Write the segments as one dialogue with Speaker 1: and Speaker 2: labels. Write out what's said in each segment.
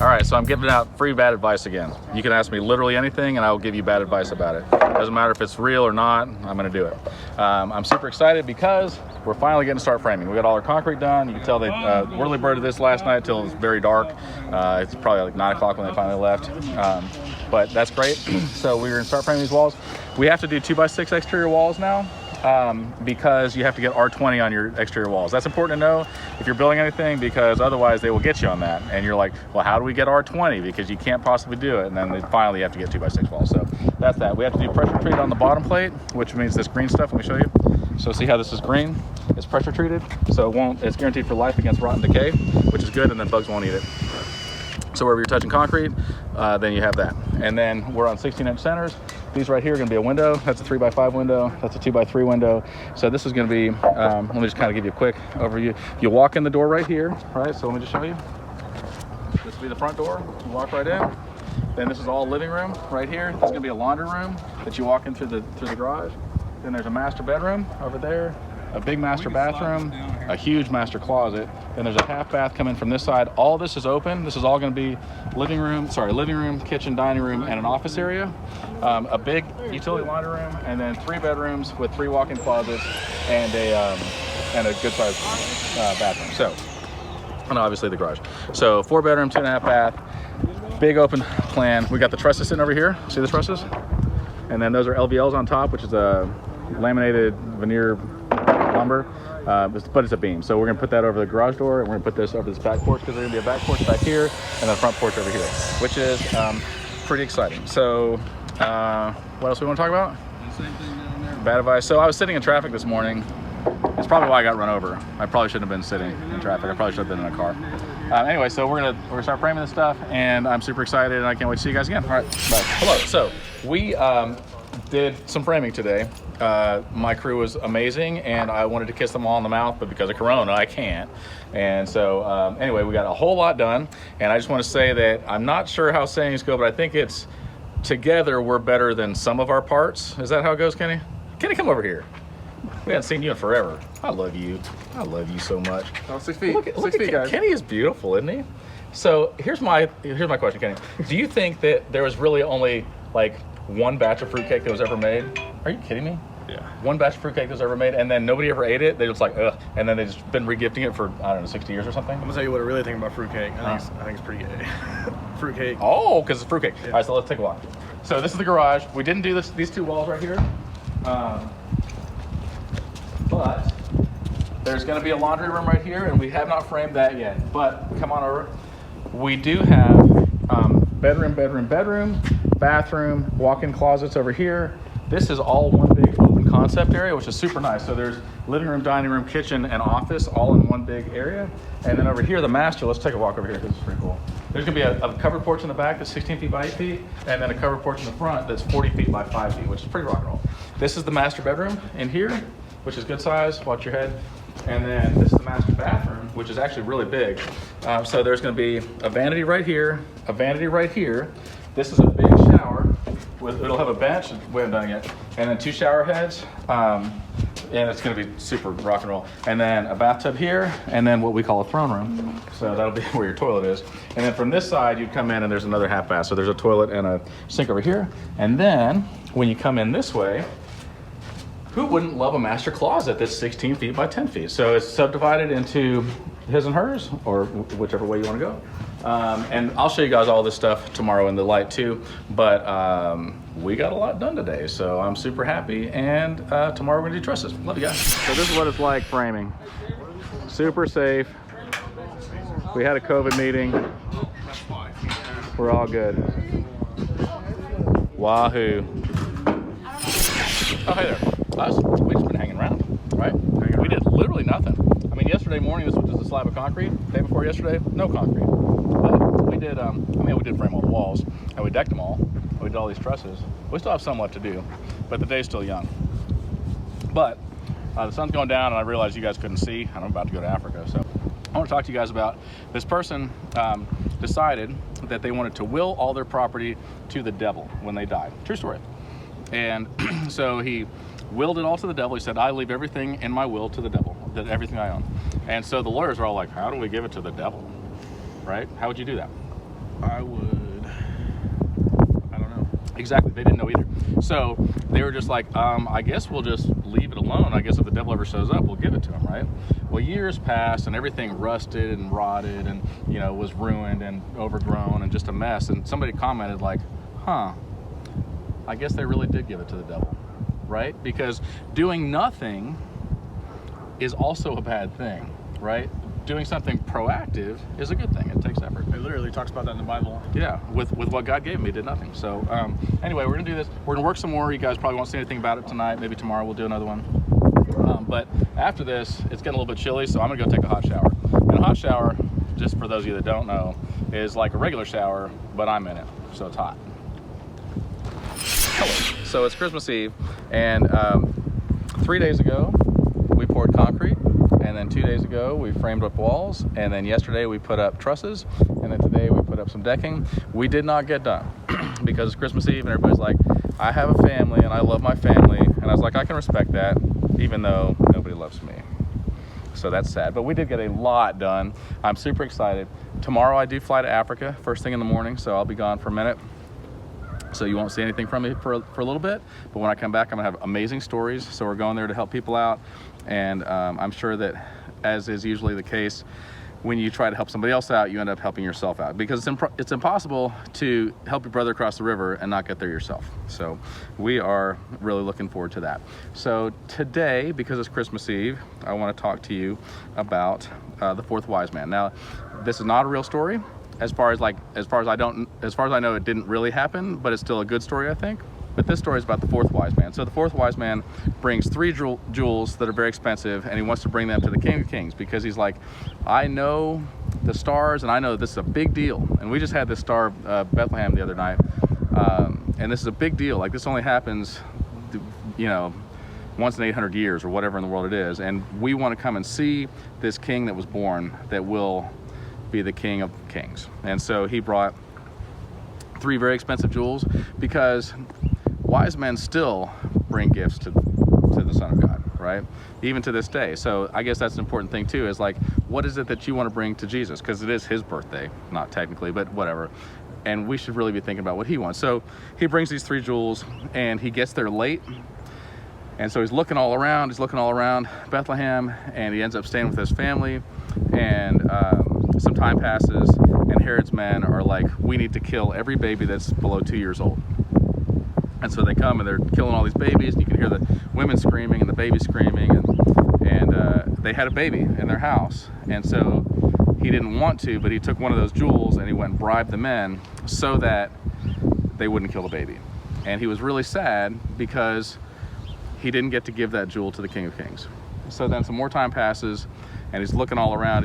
Speaker 1: All right, so I'm giving out free bad advice again. You can ask me literally anything and I will give you bad advice about it. Doesn't matter if it's real or not, I'm gonna do it. I'm super excited because we're finally getting to start framing. We got all our concrete done. You can tell they whirly birded this last night till it was very dark. It's probably like 9 o'clock when they finally left. But that's great. So we're gonna start framing these walls. We have to do 2x6 exterior walls now. Because you have to get R20 on your exterior walls. That's important to know if you're building anything, because otherwise they will get you on that. And you're like, well, how do we get R20? Because you can't possibly do it. And then finally you have to get 2x6 walls. So that's that. We have to do pressure treated on the bottom plate, which means this green stuff. Let me show you. So see how this is green? It's pressure treated. So it's guaranteed for life against rot and decay, which is good, and then bugs won't eat it. So wherever you're touching concrete, then you have that. And then we're on 16-inch centers. These right here are gonna be a window. That's a 3x5 window. That's a 2x3 window. So this is gonna be, let me just kind of give you a quick overview. You walk in the door right here, right? So let me just show you. This will be the front door. You walk right in. Then this is all living room right here. This is gonna be a laundry room that you walk in through the garage. Then there's a master bedroom over there, a big master bathroom, a huge master closet. Then there's a half bath coming from this side. All this is open. This is all going to be living room, kitchen, dining room, and an office area. A big utility laundry room, and then 3 bedrooms with 3 walk-in closets and a good-sized bathroom. So, and obviously the garage. So 4 bedroom, 2.5 bath, big open plan. We got the trusses sitting over here. See the trusses? And then those are LVLs on top, which is a laminated veneer lumber, but it's a beam. So we're gonna put that over the garage door, and we're gonna put this over this back porch, because there's gonna be a back porch back here and a front porch over here, which is pretty exciting. So what else we want to talk about?
Speaker 2: Same thing down there.
Speaker 1: Bad advice. So I was sitting in traffic this morning. It's probably why I got run over. I probably shouldn't have been sitting in traffic. I probably should have been in a car. Anyway, so we're gonna start framing this stuff, and I'm super excited, and I can't wait to see you guys again. All right, bye. Hello. So we did some framing today. My crew was amazing, and I wanted to kiss them all in the mouth, but because of Corona, I can't. And so anyway, we got a whole lot done, and I just want to say that I'm not sure how sayings go, but I think it's together we're better than some of our parts. Is that how it goes, Kenny? Kenny, come over here. We haven't seen you in forever. I love you. I love you so much.
Speaker 2: Oh, 6 feet.
Speaker 1: Look at guys. Kenny is beautiful, isn't he? So here's my question, Kenny. Do you think that there was really only like one batch of fruitcake that was ever made? Are you kidding me?
Speaker 2: Yeah.
Speaker 1: One batch of fruitcake that was ever made, and then nobody ever ate it. They just like, ugh. And then they just been regifting it for, I don't know, 60 years or something.
Speaker 2: I'm gonna tell you what I really think about fruitcake. I think it's pretty gay. Fruitcake.
Speaker 1: Oh, because it's fruitcake.
Speaker 2: Yeah.
Speaker 1: All right, so let's take a walk. So this is the garage. We didn't do these 2 walls right here. But there's going to be a laundry room right here, and we have not framed that yet. But come on over. We do have bedroom, bathroom, walk-in closets over here. This is all one big open concept area, which is super nice. So there's living room, dining room, kitchen, and office all in one big area. And then over here, the master, let's take a walk over here because it's pretty cool. There's gonna be a covered porch in the back that's 16 feet by 8 feet, and then a covered porch in the front that's 40 feet by 5 feet, which is pretty rock and roll. This is the master bedroom in here, which is good size, watch your head. And then this is the master bathroom, which is actually really big. So there's gonna be a vanity right here, a vanity right here. This is a big shower. It'll have a bench, we haven't done it yet, and then 2 shower heads, and it's gonna be super rock and roll. And then a bathtub here, and then what we call a throne room. So that'll be where your toilet is. And then from this side, you come in and there's another half bath. So there's a toilet and a sink over here. And then when you come in this way, who wouldn't love a master closet that's 16 feet by 10 feet? So it's subdivided into his and hers, or whichever way you want to go. And I'll show you guys all this stuff tomorrow in the light too. But we got a lot done today, so I'm super happy. And tomorrow we're gonna do trusses. Love you guys. So this is what it's like framing. Super safe. We had a COVID meeting. We're all good. Wahoo. Oh, hey there. Us, we've just been hanging around, right? We did literally nothing. I mean, yesterday morning, this was just a slab of concrete. Day before yesterday, no concrete. But we did, we did frame all the walls, and we decked them all. We did all these trusses. We still have some left to do, but the day's still young. But the sun's going down, and I realized you guys couldn't see, and I'm about to go to Africa. So I want to talk to you guys about this person decided that they wanted to will all their property to the devil when they died. True story. And so he willed it all to the devil. He said, I leave everything in my will to the devil, that everything I own. And so the lawyers are all like, how do we give it to the devil? Right? How would you do that?
Speaker 2: I would. I don't know.
Speaker 1: Exactly. They didn't know either. So they were just like, I guess we'll just leave it alone. I guess if the devil ever shows up, we'll give it to him, right? Well, years passed and everything rusted and rotted and, you know, was ruined and overgrown and just a mess. And somebody commented like, I guess they really did give it to the devil, right? Because doing nothing is also a bad thing, right? Doing something proactive is a good thing. It takes effort.
Speaker 2: It literally talks about that in the Bible.
Speaker 1: Yeah, with what God gave me, he did nothing. So anyway, we're gonna do this. We're gonna work some more. You guys probably won't see anything about it tonight. Maybe tomorrow we'll do another one. But after this, it's getting a little bit chilly, so I'm gonna go take a hot shower. And a hot shower, just for those of you that don't know, is like a regular shower, but I'm in it, so it's hot. Hello. So it's Christmas Eve, and 3 days ago we poured concrete. And then 2 days ago, we framed up walls. And then yesterday, we put up trusses. And then today, we put up some decking. We did not get done because it's Christmas Eve and everybody's like, I have a family and I love my family. And I was like, I can respect that, even though nobody loves me. So that's sad. But we did get a lot done. I'm super excited. Tomorrow, I do fly to Africa first thing in the morning. So I'll be gone for a minute. So you won't see anything from me for a little bit. But when I come back, I'm gonna have amazing stories. So we're going there to help people out. And I'm sure that, as is usually the case, when you try to help somebody else out, you end up helping yourself out, because it's impossible to help your brother across the river and not get there yourself. So we are really looking forward to that. So today, because it's Christmas Eve, I want to talk to you about the fourth wise man. Now, this is not a real story. As far as I know, it didn't really happen, but it's still a good story, I think. But this story is about the fourth wise man. So the fourth wise man brings three jewels that are very expensive, and he wants to bring them to the King of Kings, because he's like, I know the stars, and I know this is a big deal. And we just had this star of Bethlehem the other night, and this is a big deal. Like, this only happens, you know, once in 800 years or whatever in the world it is. And we want to come and see this king that was born that will be the King of Kings. And so he brought three very expensive jewels, because wise men still bring gifts to the Son of God, right? Even to this day. So I guess that's an important thing too, is like, what is it that you want to bring to Jesus? Because it is his birthday, not technically, but whatever. And we should really be thinking about what he wants. So he brings these three jewels, and he gets there late. And so he's looking all around Bethlehem, and he ends up staying with his family. And some time passes, and Herod's men are like, we need to kill every baby that's below 2 years old. And so they come and they're killing all these babies, and you can hear the women screaming and the babies screaming, and they had a baby in their house. And so he didn't want to, but he took one of those jewels and he went and bribed the men so that they wouldn't kill the baby. And he was really sad because he didn't get to give that jewel to the King of Kings. So then some more time passes, and he's looking all around,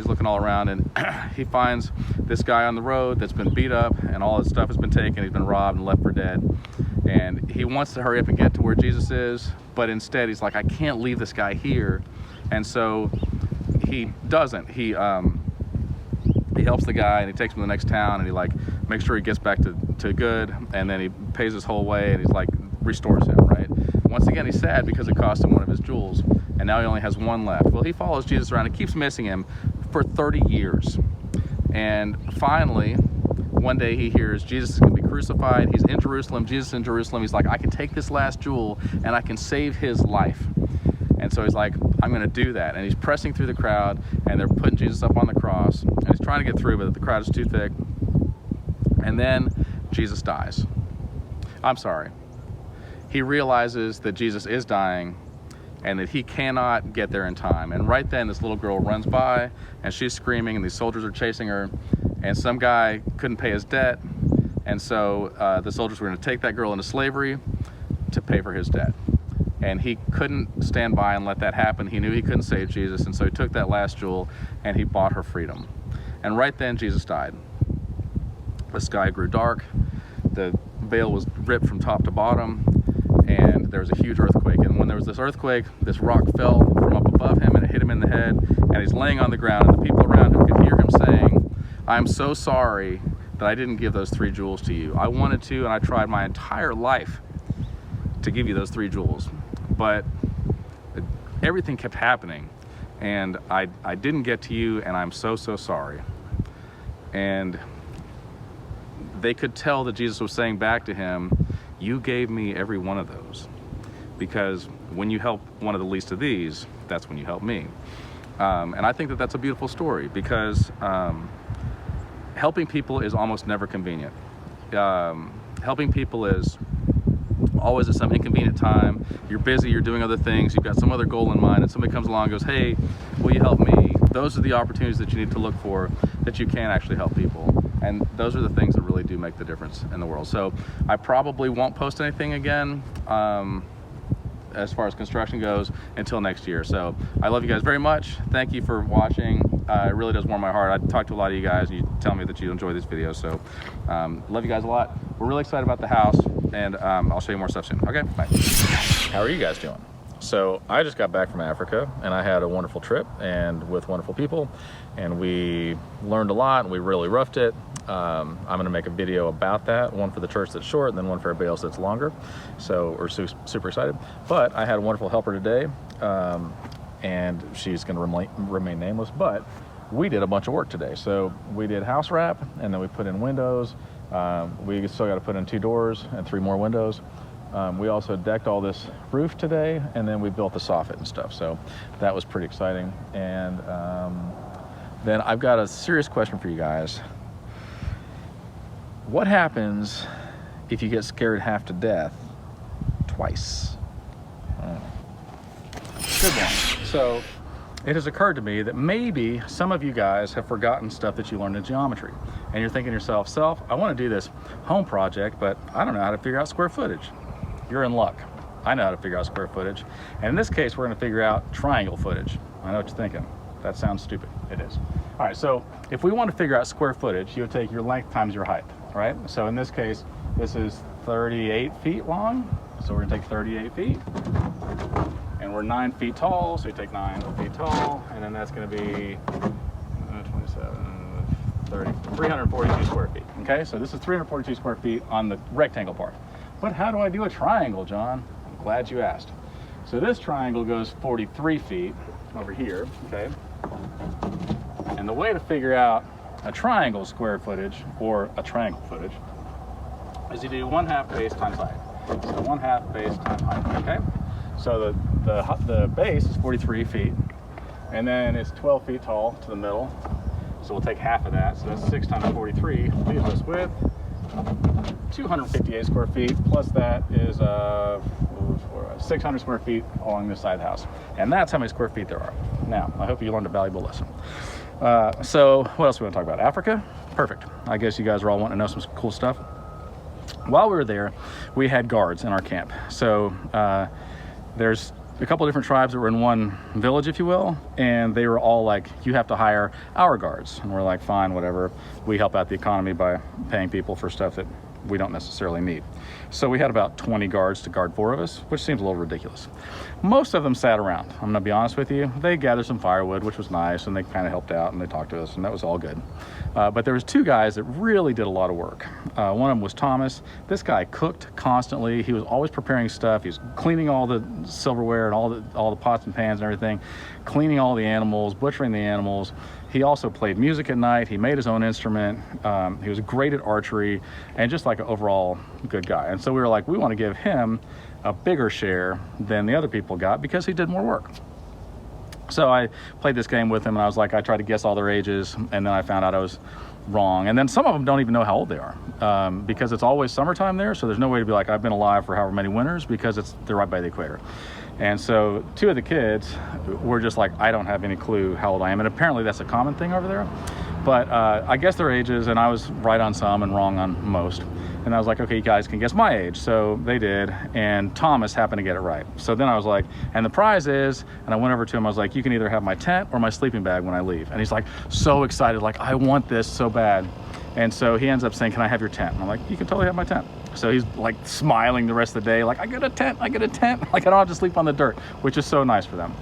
Speaker 1: and he finds this guy on the road that's been beat up, and all his stuff has been taken. He's been robbed and left for dead. And he wants to hurry up and get to where Jesus is, but instead he's like, I can't leave this guy here. And so he doesn't. He helps the guy, and he takes him to the next town, and he like makes sure he gets back to good, and then he pays his whole way, and he's like restores him, right? Once again, he's sad because it cost him one of his jewels, and now he only has one left. Well, he follows Jesus around and keeps missing him for 30 years. And finally, one day he hears Jesus is going to be crucified. He's in Jerusalem. Jesus is in Jerusalem. He's like, I can take this last jewel and I can save his life. And so he's like, I'm going to do that. And he's pressing through the crowd, and they're putting Jesus up on the cross, and he's trying to get through, but the crowd is too thick. And then Jesus dies. I'm sorry. He realizes that Jesus is dying and that he cannot get there in time. And right then, this little girl runs by, and she's screaming, and these soldiers are chasing her, and some guy couldn't pay his debt, and so the soldiers were going to take that girl into slavery to pay for his debt. And he couldn't stand by and let that happen. He knew he couldn't save Jesus, and so he took that last jewel and he bought her freedom. And right then, Jesus died. The sky grew dark, the veil was ripped from top to bottom, and there was a huge earthquake. And when there was this earthquake, this rock fell from up above him, and it hit him in the head, and he's laying on the ground, and the people around him could hear him saying, I'm so sorry that I didn't give those three jewels to you. I wanted to, and I tried my entire life to give you those three jewels, but everything kept happening, and I didn't get to you, and I'm so sorry. And they could tell that Jesus was saying back to him, you gave me every one of those, because when you help one of the least of these, that's when you help me. And I think that that's a beautiful story, because helping people is almost never convenient. Helping people is always at some inconvenient time. You're busy, you're doing other things, you've got some other goal in mind, and somebody comes along and goes, hey, will you help me? Those are the opportunities that you need to look for, that you can actually help people. And those are the things that really do make the difference in the world. So I probably won't post anything again as far as construction goes until next year. So I love you guys very much. Thank you for watching. It really does warm my heart. I talk to a lot of you guys and you tell me that you enjoy these videos. So love you guys a lot. We're really excited about the house, and I'll show you more stuff soon. Okay, bye. How are you guys doing? So I just got back from Africa, and I had a wonderful trip and with wonderful people, and we learned a lot and we really roughed it. I'm going to make a video about that, one for the church that's short and then one for everybody else that's longer. So we're super excited. But I had a wonderful helper today, and she's going to remain nameless, but we did a bunch of work today. So we did house wrap, and then we put in windows. We still got to put in 2 doors and 3 more windows. We also decked all this roof today, and then we built the soffit and stuff. So that was pretty exciting. And then I've got a serious question for you guys. What happens if you get scared half to death twice? Good one. So it has occurred to me that maybe some of you guys have forgotten stuff that you learned in geometry. And you're thinking to yourself, Self, I want to do this home project, but I don't know how to figure out square footage. You're in luck. I know how to figure out square footage. And in this case, we're going to figure out triangle footage. I know what you're thinking. That sounds stupid. It is. All right, so if we want to figure out square footage, you would take your length times your height, right? So in this case, this is 38 feet long. So we're going to take 38 feet. And we're 9 feet tall, so you take 9 feet tall. And then that's going to be 27, 30, 342 square feet. Okay, so this is 342 square feet on the rectangle part. But how do I do a triangle, John? I'm glad you asked. So this triangle goes 43 feet over here, okay? And the way to figure out a triangle square footage, or a triangle footage, is you do 1/2 base times height. So 1/2 base times height, okay? So the base is 43 feet, and then it's 12 feet tall to the middle. So we'll take half of that. So that's 6 times 43 leaves us with 258 square feet, plus that is 600 square feet along this side of the house. And that's how many square feet there are. Now, I hope you learned a valuable lesson. So what else do we want to talk about? Africa? Perfect. I guess you guys are all wanting to know some cool stuff. While we were there, we had guards in our camp. So there's a couple different tribes that were in one village, if you will, and they were all like, you have to hire our guards. And we're like, fine, whatever. We help out the economy by paying people for stuff that we don't necessarily need. So we had about 20 guards to guard 4 of us, which seems a little ridiculous. Most of them sat around. I'm gonna be honest with you. They gathered some firewood, which was nice, and they kind of helped out and they talked to us, and that was all good. But there was 2 guys that really did a lot of work. One of them was Thomas. This guy cooked constantly. He was always preparing stuff. He was cleaning all the silverware and all the pots and pans and everything, cleaning all the animals, butchering the animals. He also played music at night. He made his own instrument. He was great at archery and just like an overall good guy. And so we were like, we want to give him a bigger share than the other people got because he did more work. So I played this game with him, and I was like, I tried to guess all their ages, and then I found out I was wrong. And then some of them don't even know how old they are because it's always summertime there. So there's no way to be like, I've been alive for however many winters, because they're right by the equator. And so 2 of the kids were just like, I don't have any clue how old I am. And apparently that's a common thing over there. But I guessed their ages, and I was right on some and wrong on most. And I was like, okay, you guys can guess my age. So they did, and Thomas happened to get it right. So then I was like, and the prize is, and I went over to him, I was like, you can either have my tent or my sleeping bag when I leave. And he's like, so excited, like, I want this so bad. And so he ends up saying, can I have your tent? And I'm like, you can totally have my tent. So he's like smiling the rest of the day, like, I get a tent, I get a tent. Like, I don't have to sleep on the dirt, which is so nice for them.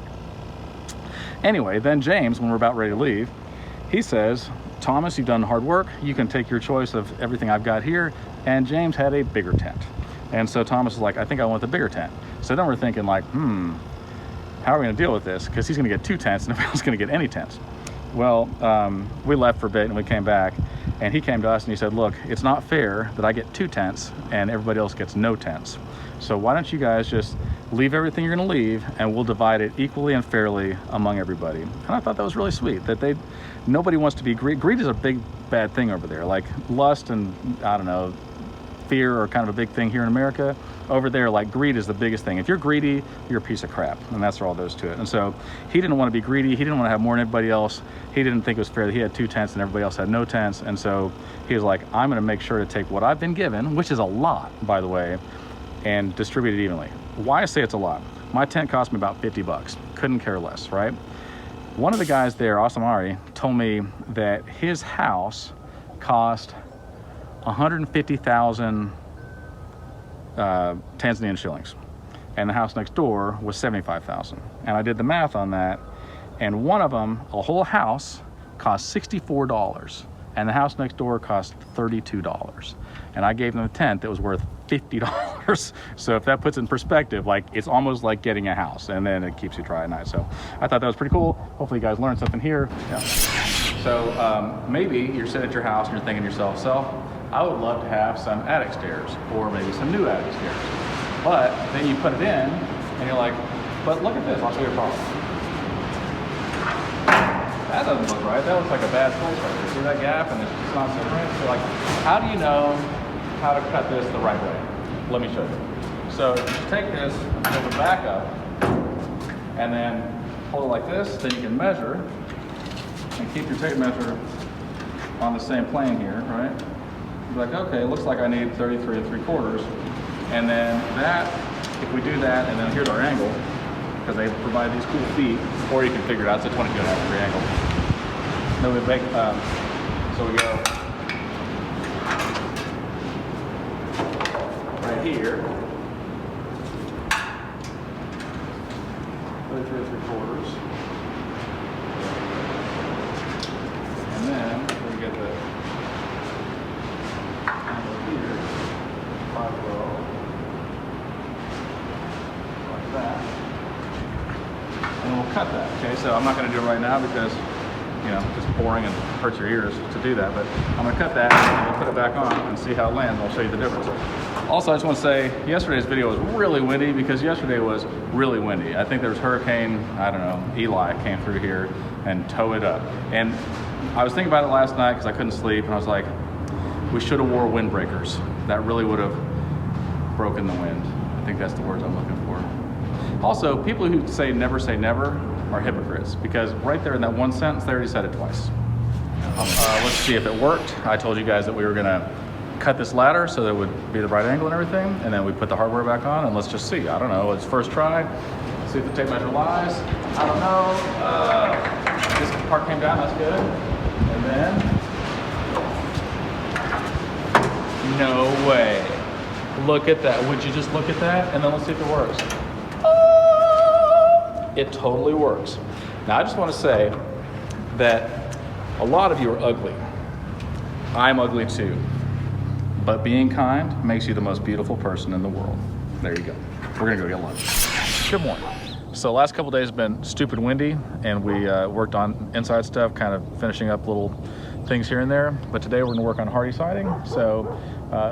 Speaker 1: Anyway, then James, when we're about ready to leave, he says, Thomas, you've done hard work. You can take your choice of everything I've got here. And James had a bigger tent. And so Thomas was like, I think I want the bigger tent. So then we're thinking like, how are we gonna deal with this? Because he's gonna get 2 tents and nobody else is gonna get any tents. Well, we left for a bit and we came back, and he came to us and he said, look, it's not fair that I get 2 tents and everybody else gets no tents. So why don't you guys just leave everything you're gonna leave and we'll divide it equally and fairly among everybody. And I thought that was really sweet, that nobody wants to be greedy. Greed is a big bad thing over there. Like lust and, I don't know, fear are kind of a big thing here in America. Over there, like, greed is the biggest thing. If you're greedy, you're a piece of crap, and that's all there is to it. And so he didn't want to be greedy. He didn't want to have more than everybody else. He didn't think it was fair that he had 2 tents and everybody else had no tents. And so he was like, I'm going to make sure to take what I've been given, which is a lot, by the way, and distribute it evenly. Why I say it's a lot? My tent cost me about 50 bucks. Couldn't care less, right? One of the guys there, Asamari, told me that his house cost 150,000 Tanzanian shillings, and the house next door was 75,000. And I did the math on that, and one of them, a whole house, cost $64, and the house next door cost $32. And I gave them a tent that was worth $50. So if that puts it in perspective, like, it's almost like getting a house, and then it keeps you dry at night. So I thought that was pretty cool. Hopefully you guys learned something here. Yeah. So maybe you're sitting at your house and you're thinking to yourself, I would love to have some attic stairs, or maybe some new attic stairs. But then you put it in, and you're like, but look at this, I'll show you a problem. That doesn't look right. That looks like a bad place right there. See that gap? And it's not so right. So like, how do you know how to cut this the right way? Let me show you. So if you take this, hold it back up, and then hold it like this, then you can measure, and keep your tape measure on the same plane here, right? You're like, okay, it looks like I need 33 3/4. And then that, if we do that, and then here's our angle, because they provide these cool feet, or you can figure it out, it's a 22.5 degree angle. Then we make, so we go right here, 33 3/4. And then we get the here, 5/12, like that, and we'll cut that. Okay, so I'm not going to do it right now because, you know, it's boring and hurts your ears to do that, but I'm going to cut that and we'll put it back on and see how it lands. I'll show you the difference. Also, I just want to say, yesterday's video was really windy because yesterday was really windy. I think there was Hurricane, I don't know, Eli came through here and towed it up. And I was thinking about it last night because I couldn't sleep, and I was like, we should have wore windbreakers. That really would have broken the wind. I think that's the words I'm looking for. Also, people who say never are hypocrites, because right there in that one sentence, they already said it twice. Let's see if it worked. I told you guys that we were gonna cut this ladder so that it would be the right angle and everything, and then we put the hardware back on, and let's just see. I don't know, it's first try. See if the tape measure lies. I don't know. This part came down, that's good. And then, no way. Look at that. Would you just look at that? And then let's see if it works. Oh, it totally works. Now, I just want to say that a lot of you are ugly. I'm ugly too. But being kind makes you the most beautiful person in the world. There you go. We're going to go get lunch. Good morning. So last couple days have been stupid windy, and we worked on inside stuff, kind of finishing up little things here and there. But today we're going to work on hardy siding. So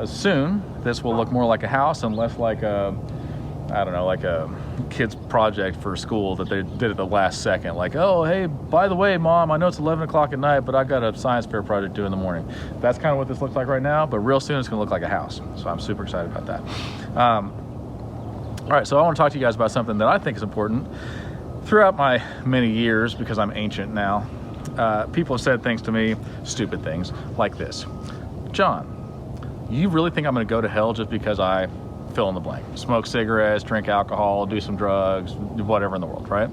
Speaker 1: soon this will look more like a house and less like a, I don't know, like a kid's project for school that they did at the last second. Like, oh, hey, by the way, Mom, I know it's 11 o'clock at night, but I got a science fair project due in the morning. That's kind of what this looks like right now, but real soon it's going to look like a house. So I'm super excited about that. All right, so I want to talk to you guys about something that I think is important. Throughout my many years, because I'm ancient now, people have said things to me, stupid things, like this. John, you really think I'm going to go to hell just because I fill in the blank? Smoke cigarettes, drink alcohol, do some drugs, whatever in the world, right?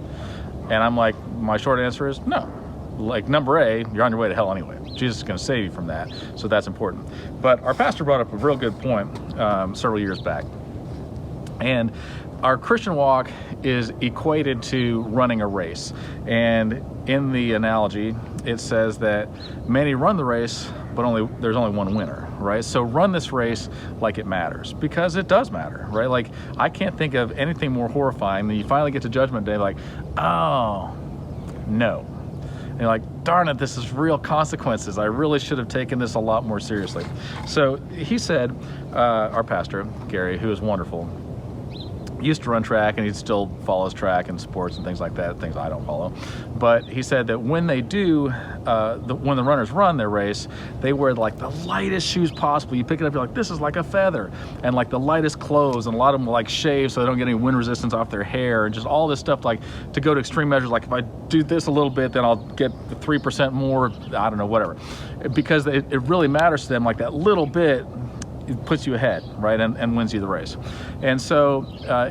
Speaker 1: And I'm like, my short answer is no. Like, number A, you're on your way to hell anyway. Jesus is going to save you from that, so that's important. But our pastor brought up a real good point several years back. And our Christian walk is equated to running a race. And in the analogy, it says that many run the race, but there's only one winner, right? So run this race like it matters, because it does matter, right? Like, I can't think of anything more horrifying than you finally get to Judgment Day like, oh, no. And you're like, darn it, this is real consequences. I really should have taken this a lot more seriously. So he said, our pastor, Gary, who is wonderful, used to run track, and he still follows track and sports and things like that, things I don't follow. But he said that when they do, when the runners run their race, they wear like the lightest shoes possible. You pick it up, you're like, this is like a feather, and like the lightest clothes, and a lot of them will like shave so they don't get any wind resistance off their hair, and just all this stuff, like to go to extreme measures, like if I do this a little bit, then I'll get 3% more, I don't know, whatever. Because it really matters to them, like that little bit, it puts you ahead, right, and wins you the race. And so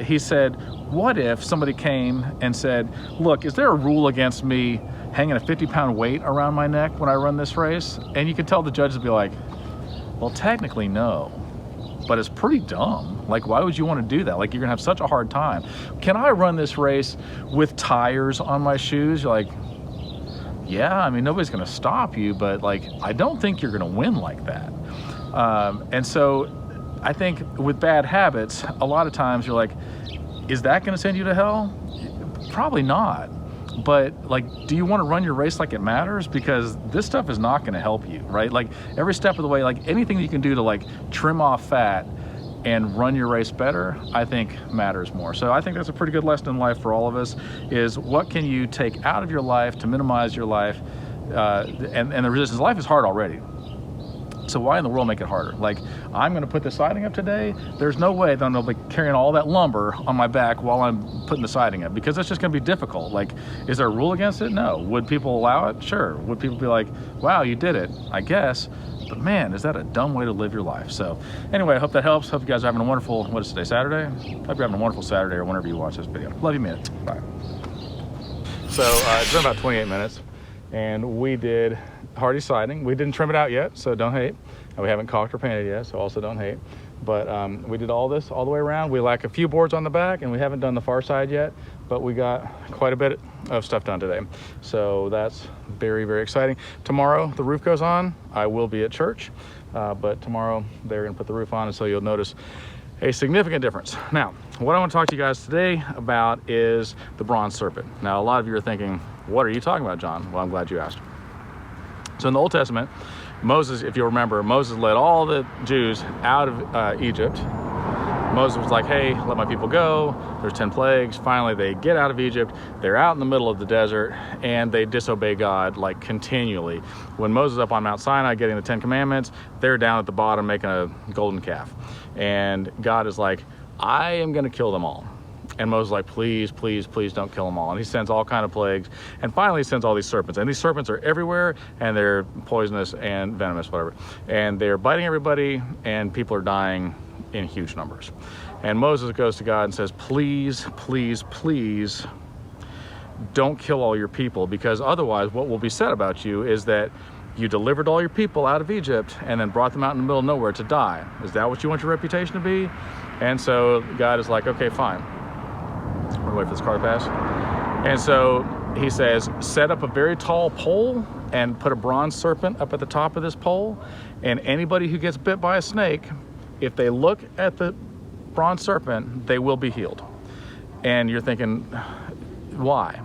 Speaker 1: he said, what if somebody came and said, look, is there a rule against me hanging a 50-pound weight around my neck when I run this race? And you could tell the judges would be like, well, technically no, but it's pretty dumb. Like, why would you want to do that? Like, you're gonna have such a hard time. Can I run this race with tires on my shoes? You're like, yeah, I mean, nobody's gonna stop you, but like, I don't think you're gonna win like that. And so I think with bad habits, a lot of times you're like, is that going to send you to hell? Probably not. But like, do you want to run your race like it matters? Because this stuff is not going to help you, right? Like every step of the way, like anything you can do to like trim off fat and run your race better, I think matters more. So I think that's a pretty good lesson in life for all of us, is what can you take out of your life to minimize your life? And the resistance. Life is hard already. So why in the world make it harder? Like, I'm gonna put the siding up today, there's no way that I'll be carrying all that lumber on my back while I'm putting the siding up, because it's just gonna be difficult. Like, is there a rule against it? No. Would people allow it? Sure. Would people be like, wow, you did it? I guess. But man, is that a dumb way to live your life? So anyway, I hope that helps. Hope you guys are having a wonderful, what is today, Saturday? Hope you're having a wonderful Saturday or whenever you watch this video. Love you, man. Bye. So it's been about 28 minutes, and we did hardy siding. We didn't trim it out yet, so don't hate. And we haven't caulked or painted yet, so also don't hate. But we did all this all the way around. We lack a few boards on the back, and we haven't done the far side yet, but we got quite a bit of stuff done today. So that's very, very exciting. Tomorrow the roof goes on. I will be at church, but tomorrow they're gonna put the roof on, and so you'll notice a significant difference. Now, what I want to talk to you guys today about is the bronze serpent. Now, a lot of you are thinking, what are you talking about, John? Well, I'm glad you asked. So in the Old Testament, Moses, if you remember, Moses led all the Jews out of Egypt. Moses was like, hey, let my people go. There's 10 plagues. Finally, they get out of Egypt. They're out in the middle of the desert, and they disobey God like continually. When Moses is up on Mount Sinai getting the 10 commandments, they're down at the bottom making a golden calf. And God is like, I am going to kill them all. And Moses is like, please, please, please don't kill them all. And he sends all kind of plagues. And finally, he sends all these serpents. And these serpents are everywhere, and they're poisonous and venomous, whatever. And they're biting everybody, and people are dying in huge numbers. And Moses goes to God and says, please, please, please don't kill all your people, because otherwise what will be said about you is that you delivered all your people out of Egypt and then brought them out in the middle of nowhere to die. Is that what you want your reputation to be? And so God is like, okay, fine. I'm gonna wait for this car to pass. And so he says, set up a very tall pole and put a bronze serpent up at the top of this pole. And anybody who gets bit by a snake, if they look at the bronze serpent, they will be healed. And you're thinking, why?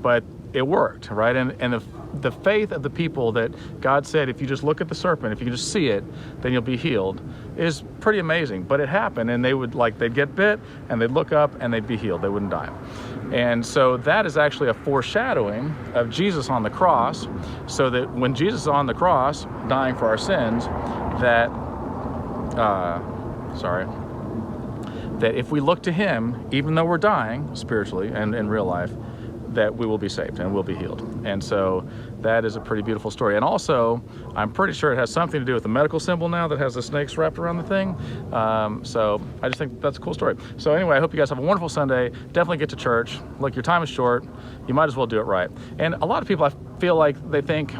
Speaker 1: But it worked, right? And the faith of the people that God said, if you just look at the serpent, if you can just see it, then you'll be healed, is pretty amazing. But it happened, and they'd get bit, and they'd look up, and they'd be healed. They wouldn't die. And so that is actually a foreshadowing of Jesus on the cross, so that when Jesus is on the cross, dying for our sins, that if we look to him, even though we're dying spiritually and in real life, that we will be saved and we'll be healed. And so that is a pretty beautiful story. And also, I'm pretty sure it has something to do with the medical symbol now that has the snakes wrapped around the thing. So I just think that's a cool story. So anyway, I hope you guys have a wonderful Sunday. Definitely get to church. Look, your time is short. You might as well do it right. And a lot of people, I feel like they think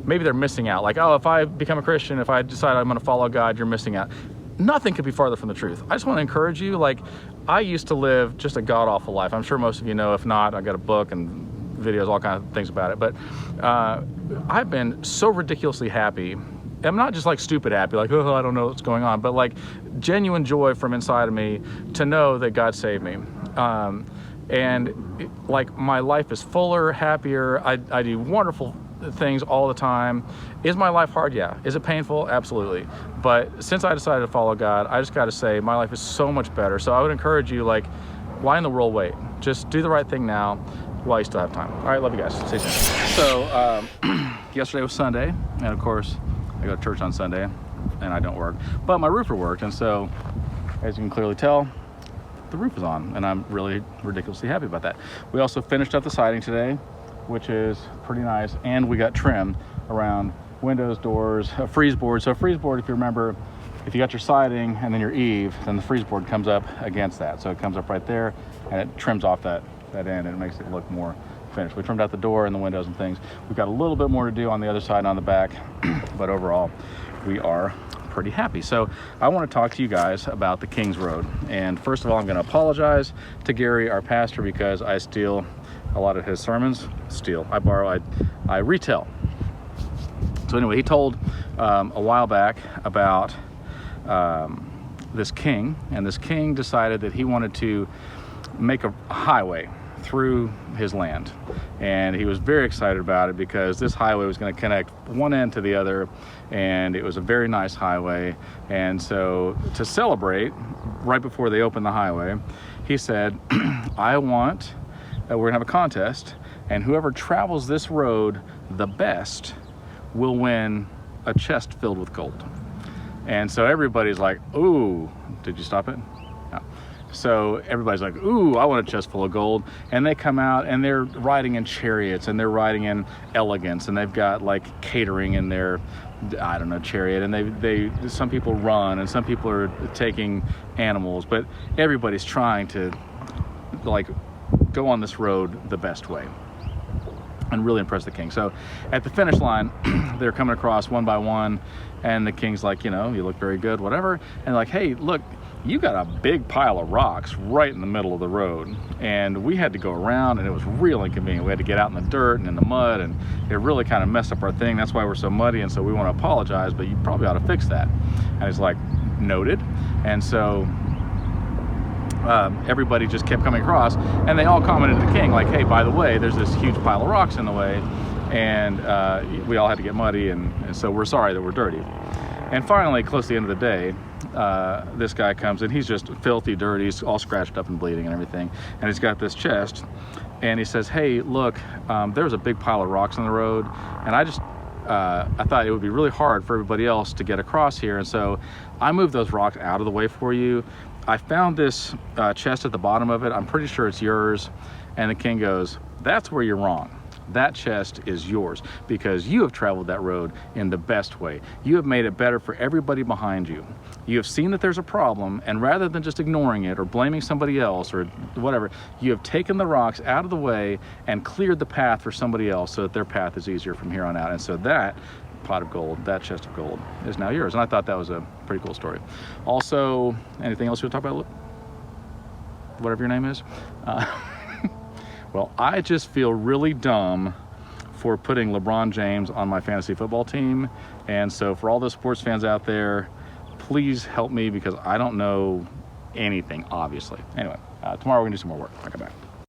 Speaker 1: maybe they're missing out. Like, oh, if I become a Christian, if I decide I'm going to follow God, you're missing out. Nothing could be farther from the truth. I just want to encourage you. Like, I used to live just a god-awful life. I'm sure most of you know. If not, I've got a book and videos, all kinds of things about it. But I've been so ridiculously happy. I'm not just like stupid happy, like, oh, I don't know what's going on, but like genuine joy from inside of me to know that God saved me. and like my life is fuller, happier. I do wonderful things all the time. Is my life hard? Yeah. Is it painful? Absolutely. But since I decided to follow God, I just got to say my life is so much better. So I would encourage you, like, why in the world wait? Just do the right thing now while you still have time. All right, love you guys. See you soon. So yesterday was Sunday, and of course I go to church on Sunday and I don't work, but my roofer worked, and so as you can clearly tell, the roof is on, and I'm really ridiculously happy about that. We also finished up the siding today, which is pretty nice, and we got trim around windows, doors, a freeze board. So a freeze board, if you remember, if you got your siding and then your eave, then the freeze board comes up against that. So it comes up right there and it trims off that end, and it makes it look more finished. We trimmed out the door and the windows and things. We've got a little bit more to do on the other side and on the back, but overall we are pretty happy. So I want to talk to you guys about the King's Road. And first of all, I'm going to apologize to Gary, our pastor, because I steal a lot of his sermons. I borrow, I retell. So anyway, he told a while back about this king, and this king decided that he wanted to make a highway through his land, and he was very excited about it because this highway was going to connect one end to the other, and it was a very nice highway. And so to celebrate, right before they opened the highway, he said, I want, we're gonna have a contest, and whoever travels this road the best will win a chest filled with gold. And so everybody's like, ooh, did you stop it? No. So everybody's like, ooh, I want a chest full of gold. And they come out and they're riding in chariots, and they're riding in elegance, and they've got like catering in their, I don't know, chariot. And some people run, and some people are taking animals, but everybody's trying to like go on this road the best way and really impress the king. So at the finish line, they're coming across one by one, and the king's like, you know, you look very good, whatever. And like, hey, look, you got a big pile of rocks right in the middle of the road, and we had to go around, and it was real inconvenient. We had to get out in the dirt and in the mud, and it really kind of messed up our thing. That's why we're so muddy, and so we want to apologize, but you probably ought to fix that. And he's like, noted. And so everybody just kept coming across, and they all commented to the king like, hey, by the way, there's this huge pile of rocks in the way, and we all had to get muddy, and so we're sorry that we're dirty. And finally, close to the end of the day, this guy comes in. He's just filthy dirty, he's all scratched up and bleeding and everything, and he's got this chest, and he says, hey, look, there's a big pile of rocks on the road, and I thought it would be really hard for everybody else to get across here, and so I moved those rocks out of the way for you. I found this chest at the bottom of it. I'm pretty sure it's yours. And the king goes, that's where you're wrong. That chest is yours because you have traveled that road in the best way. You have made it better for everybody behind you. You have seen that there's a problem, and rather than just ignoring it or blaming somebody else or whatever, you have taken the rocks out of the way and cleared the path for somebody else so that their path is easier from here on out. And so that pot of gold, that chest of gold, is now yours. And I thought that was a pretty cool story. Also, anything else you want to talk about? Whatever your name is. Well, I just feel really dumb for putting LeBron James on my fantasy football team. And so for all those sports fans out there, please help me because I don't know anything, obviously. Anyway, tomorrow we're gonna do some more work. I'll come back.